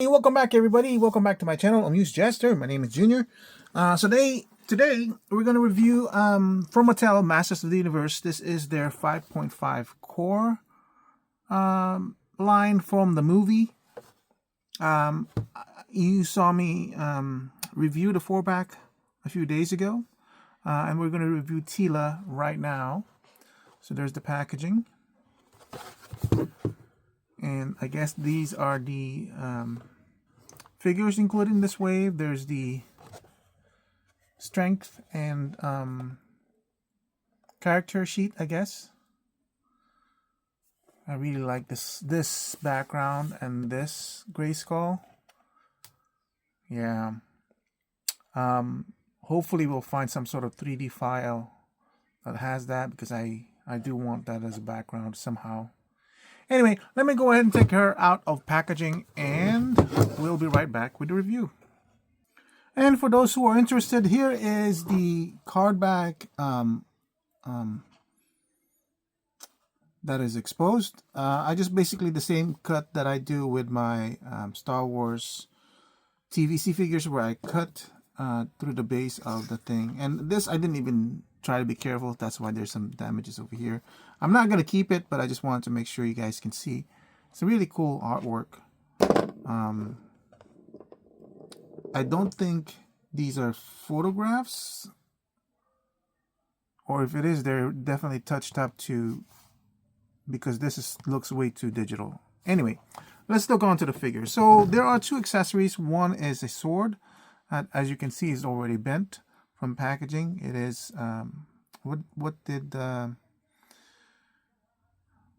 Hey, welcome back, everybody. Welcome back to my channel. AmusedJester. My name is Junior. Today we're going to review from Mattel Masters of the Universe. This is their 5.5 core line from the movie. You saw me review the 4-pack a few days ago, and we're going to review Teela right now. So there's the packaging, and I guess these are the figures included in this wave. There's the strength and character sheet, I guess. I really like this background and this gray skull. Yeah. Hopefully we'll find some sort of 3D file that has that, because I do want that as a background somehow. Anyway, let me go ahead and take her out of packaging, and we'll be right back with the review. And for those who are interested, here is the card back that is exposed. I just basically the same cut that I do with my Star Wars TVC figures, where I cut through the base of the thing. And this I didn't even try to be careful. That's why there's some damages over here. I'm not going to keep it, but I just wanted to make sure you guys can see. It's a really cool artwork. I don't think these are photographs, or if it is, they're definitely touched up to, because this looks way too digital. Anyway, let's look on to the figure. So there are two accessories. One is a sword. As you can see, is already bent from packaging. It is what did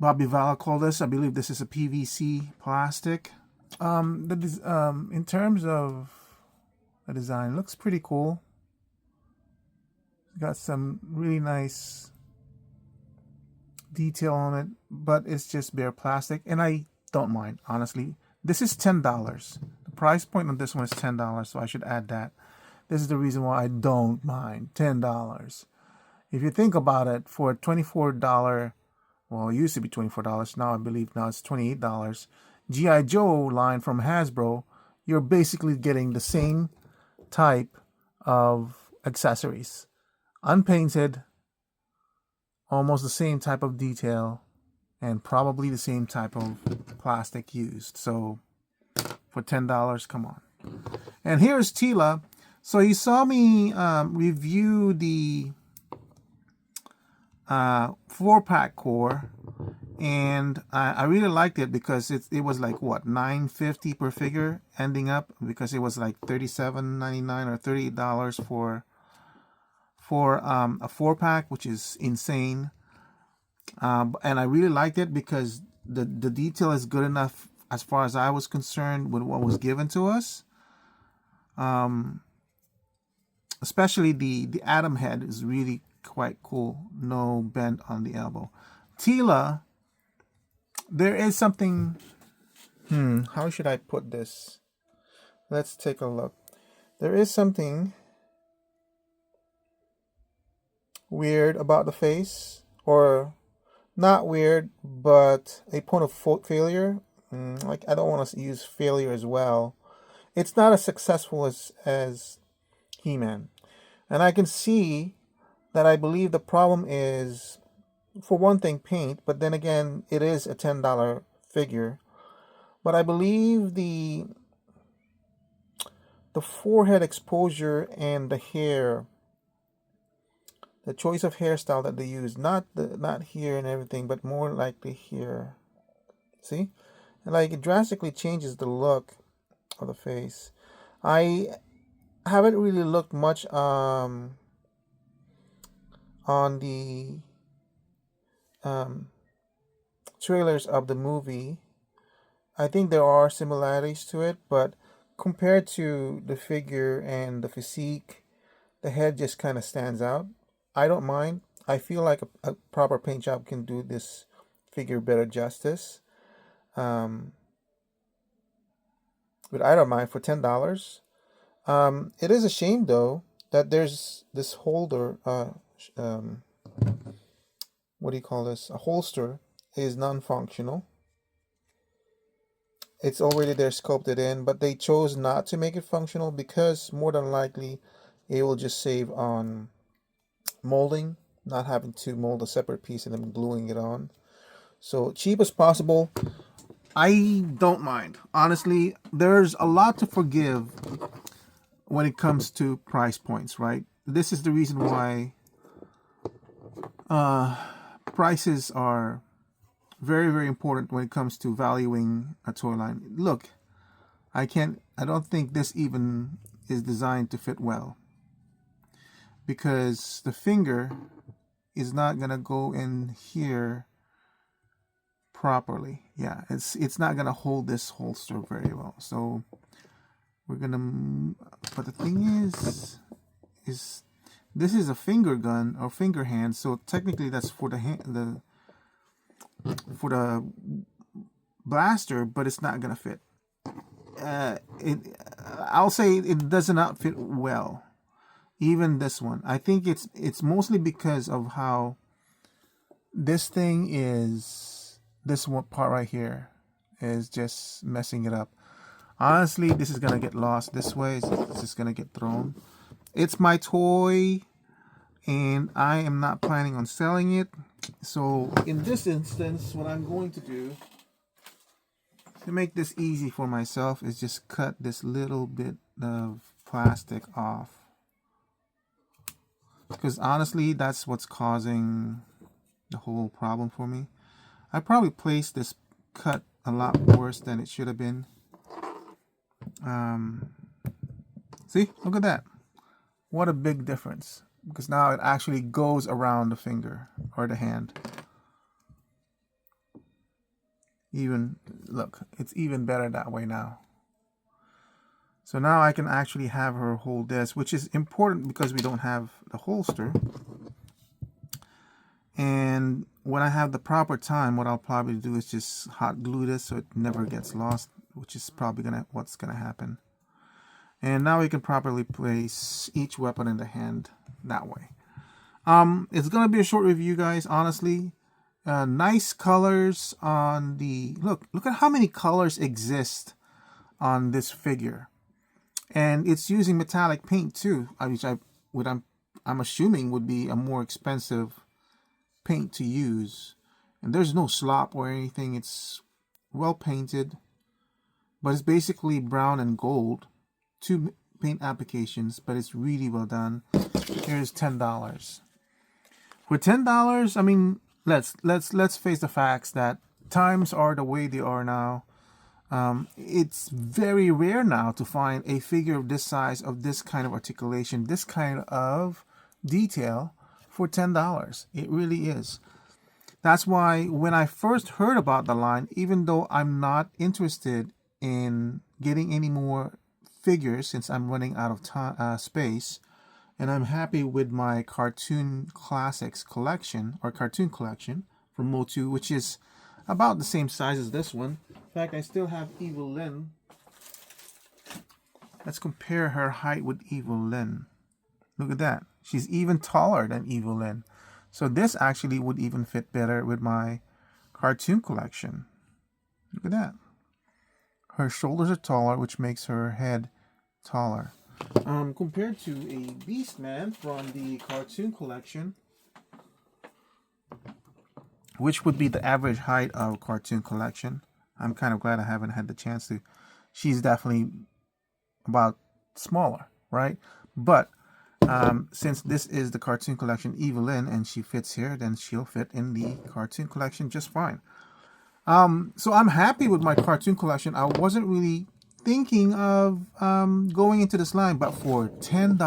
Bobby Vala call this? I believe this is a PVC plastic. In terms of the design, looks pretty cool. Got some really nice detail on it, but it's just bare plastic, and I don't mind, honestly. This is $10. The price point on this one is $10, so I should add that. This is the reason why I don't mind. $10. If you think about it, for a $24, well, it used to be $24, now I believe now it's $28, G.I. Joe line from Hasbro, you're basically getting the same type of accessories. Unpainted, almost the same type of detail, and probably the same type of plastic used. So for $10, come on. And here's Teela. So you saw me review the 4-pack core, and I really liked it because it was like, what, $9.50 per figure ending up, because it was like $37.99 or $38 for a 4-pack, which is insane. And I really liked it because the detail is good enough as far as I was concerned with what was given to us. Especially the atom head is really quite cool. No bend on the elbow. Teela, there is something. How should I put this? Let's take a look. There is something weird about the face, or not weird, but a point of failure. Like, I don't want to use failure as well. It's not as successful as He-Man. And I can see that I believe the problem is, for one thing, paint, but then again, it is a $10 figure. But I believe the forehead exposure and the hair, the choice of hairstyle that they use, not here and everything, but more like the here. See? And like, it drastically changes the look of the face. I haven't really looked much on the trailers of the movie. I think there are similarities to it, but compared to the figure and the physique, the head just kind of stands out. I don't mind. I feel like a proper paint job can do this figure better justice. But I don't mind for $10. It is a shame, though, that there's this holder. What do you call this? A holster is non-functional. It's already there sculpted in, but they chose not to make it functional because more than likely it will just save on molding, not having to mold a separate piece and then gluing it on. So cheap as possible. I don't mind. Honestly, there's a lot to forgive when it comes to price points, right? This is the reason why prices are very, very important when it comes to valuing a toy line. Look, I don't think this even is designed to fit well because the finger is not gonna go in here properly. Yeah, it's not gonna hold this holster very well. So we're gonna, but the thing is this is a finger gun or finger hand, so technically that's for the hand, for the blaster, but it's not gonna fit. I'll say it does not fit well. Even this one, I think it's mostly because of how this thing is. This one part right here is just messing it up. Honestly, this is gonna get lost this way. It's just gonna get thrown. It's my toy, and I am not planning on selling it. So in this instance, what I'm going to do to make this easy for myself is just cut this little bit of plastic off. Because honestly, that's what's causing the whole problem for me. I probably placed this cut a lot worse than it should have been. See, look at that. What a big difference. Because now it actually goes around the finger or the hand. Even, look, it's even better that way now. So now I can actually have her hold this, which is important because we don't have the holster. And when I have the proper time, what I'll probably do is just hot glue this so it never gets lost, which is probably what's gonna happen. And now we can properly place each weapon in the hand that way. It's gonna be a short review, guys. Honestly, nice colors on the look at how many colors exist on this figure. And it's using metallic paint too, which I'm assuming would be a more expensive paint to use. And there's no slop or anything. It's well painted, but it's basically brown and gold. Two paint applications, but it's really well done. Here's $10. For $10, I mean, let's face the facts that times are the way they are now. It's very rare now to find a figure of this size, of this kind of articulation, this kind of detail for $10. It really is. That's why when I first heard about the line, even though I'm not interested in getting any more figures since I'm running out of time, space, and I'm happy with my Cartoon Classics collection or cartoon collection from MotU, which is about the same size as this one. In fact, I still have Evil Lyn. Let's compare her height with Evil Lyn. Look at that. She's even taller than Evil Lyn. So this actually would even fit better with my cartoon collection. Look at that. Her shoulders are taller, which makes her head taller. Compared to a Beastman from the cartoon collection, which would be the average height of cartoon collection. I'm kind of glad I haven't had the chance to. She's definitely about smaller, right? But since this is the cartoon collection Evil Lyn and she fits here, then she'll fit in the cartoon collection just fine. So I'm happy with my cartoon collection. I wasn't really thinking of going into this line, but for $10,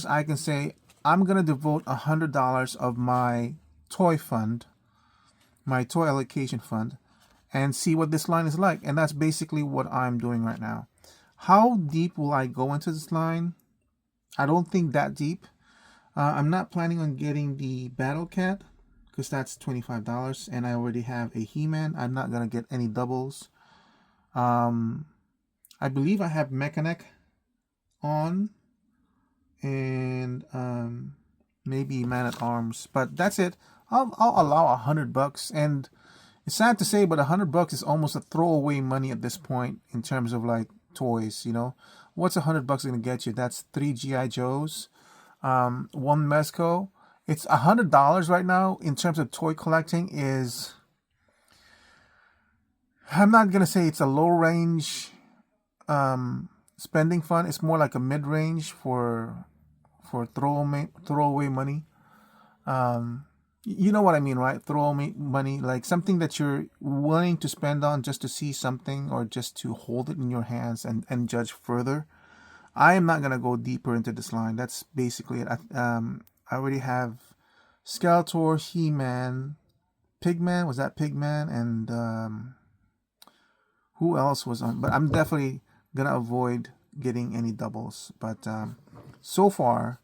I can say I'm gonna devote $100 of my toy fund, my toy allocation fund, and see what this line is like. And that's basically what I'm doing right now. How deep will I go into this line? I don't think that deep. I'm not planning on getting the Battle Cat because that's $25, and I already have a He-Man. I'm not gonna get any doubles. I believe I have Mechanic on, and maybe Man at Arms, but that's it. I'll allow $100, and It's sad to say, but $100 is almost a throwaway money at this point in terms of like toys. You know, what's $100 gonna get you? That's 3 GI Joes, one Mezco. It's $100 right now in terms of toy collecting. Is, I'm not gonna say it's a low range spending fund. It's more like a mid range for throwaway money. You know what I mean, right? Throwaway money, like something that you're willing to spend on just to see something or just to hold it in your hands and judge further. I am not gonna go deeper into this line. That's basically it. I already have Skeletor, He-Man, Pigman. Was that Pigman? And who else was on? But I'm definitely gonna avoid getting any doubles. But so far,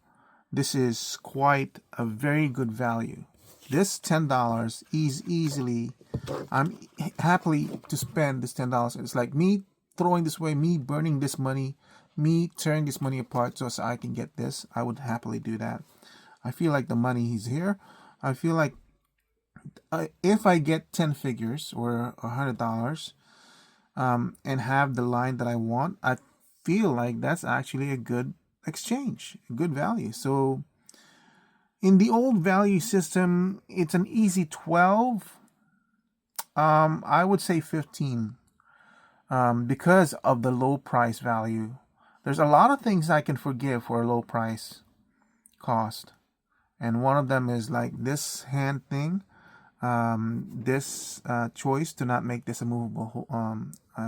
this is quite a very good value. This $10 is easily, I'm happily to spend this $10. It's like me throwing this away, me burning this money, me tearing this money apart so I can get this. I would happily do that. I feel like the money is here. I feel like if I get 10 figures or $100 and have the line that I want, I feel like that's actually a good exchange, a good value. So in the old value system, it's an easy 12. I would say 15 because of the low price value. There's a lot of things I can forgive for a low price cost. And one of them is like this hand thing, this choice to not make this a movable,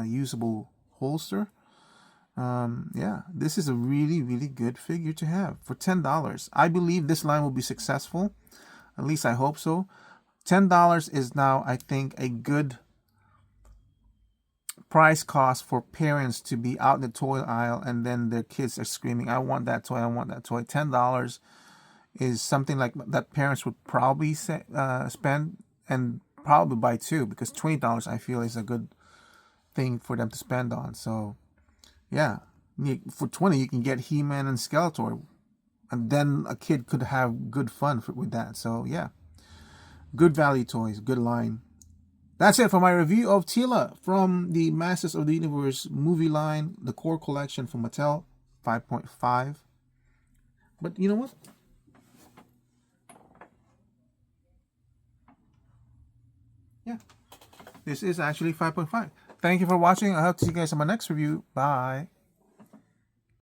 usable holster. Yeah, this is a really, really good figure to have for $10. I believe this line will be successful. At least I hope so. $10 is now, I think, a good price cost for parents to be out in the toy aisle and then their kids are screaming, I want that toy, I want that toy. $10 is something like that parents would probably spend and probably buy too, because $20 I feel is a good thing for them to spend on. So yeah, for 20 you can get He-Man and Skeletor, and then a kid could have good fun with that. So yeah, good value toys, good line. That's it for my review of Teela from the Masters of the Universe movie line, the core collection from Mattel, 5.5. But you know what? Yeah, this is actually 5.5. Thank you for watching. I hope to see you guys on my next review. Bye.